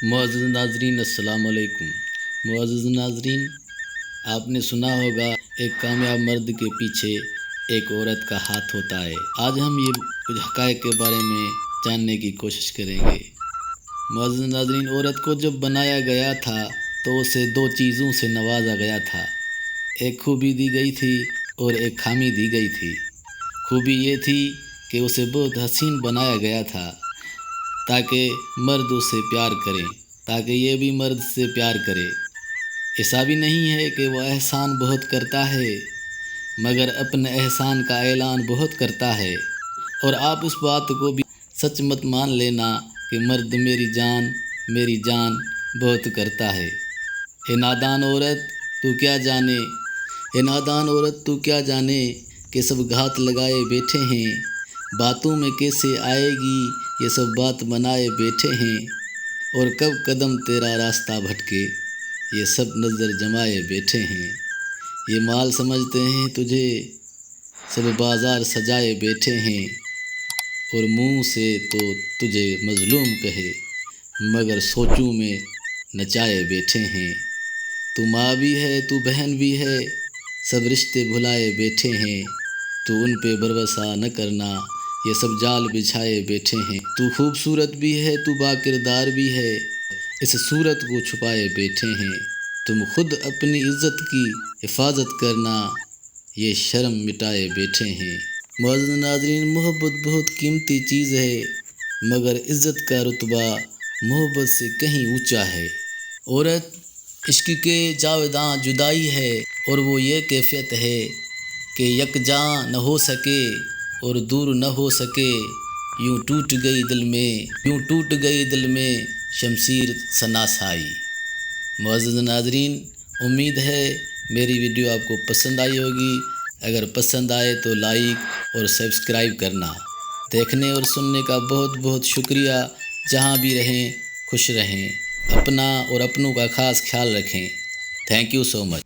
मुअज़्ज़िज़ नाज़रीन अस्सलाम वालेकुम। मुअज़्ज़िज़ नाज़रीन, आपने सुना होगा एक कामयाब मर्द के पीछे एक औरत का हाथ होता है। आज हम ये कुछ हक़ाइक़ के बारे में जानने की कोशिश करेंगे। मुअज़्ज़िज़ नाज़रीन, औरत को जब बनाया गया था तो उसे दो चीज़ों से नवाजा गया था। एक खूबी दी गई थी और एक खामी दी गई थी। खूबी ये थी कि उसे बहुत हसीन बनाया गया था ताकि मर्द उसे प्यार करें, ताकि ये भी मर्द से प्यार करे। ऐसा भी नहीं है कि वह एहसान बहुत करता है, मगर अपने एहसान का ऐलान बहुत करता है। और आप इस बात को भी सच मत मान लेना कि मर्द मेरी जान बहुत करता है। ए नादान औरत तू क्या जाने, ए नादान औरत तू क्या जाने कि सब घात लगाए बैठे हैं। बातों में कैसे आएगी ये सब बात बनाए बैठे हैं। और कब कदम तेरा रास्ता भटके ये सब नज़र जमाए बैठे हैं। ये माल समझते हैं तुझे सब बाज़ार सजाए बैठे हैं। और मुंह से तो तुझे मज़लूम कहे मगर सोचों में नचाए बैठे हैं। तू माँ भी है तू बहन भी है, सब रिश्ते भुलाए बैठे हैं। तू उन पे भरोसा न करना ये सब जाल बिछाए बैठे हैं। तू खूबसूरत भी है तू बाकिरदार भी है, इस सूरत को छुपाए बैठे हैं। तुम खुद अपनी इज़्ज़त की हिफाजत करना ये शर्म मिटाए बैठे हैं। मुअज़्ज़िज़ नाज़रीन, मोहब्बत बहुत कीमती चीज़ है, मगर इज़्ज़त का रुतबा मोहब्बत से कहीं ऊंचा है। औरत इश्क के जावेदां जुदाई है, और वो ये कैफियत है कि यकजां न हो सके और दूर न हो सके। यूं टूट गई दिल में शमशीर सनासाई। मुअज़्ज़िज़ नाज़रीन, उम्मीद है मेरी वीडियो आपको पसंद आई होगी। अगर पसंद आए तो लाइक और सब्सक्राइब करना। देखने और सुनने का बहुत बहुत शुक्रिया। जहाँ भी रहें खुश रहें, अपना और अपनों का ख़ास ख्याल रखें। Thank you so much.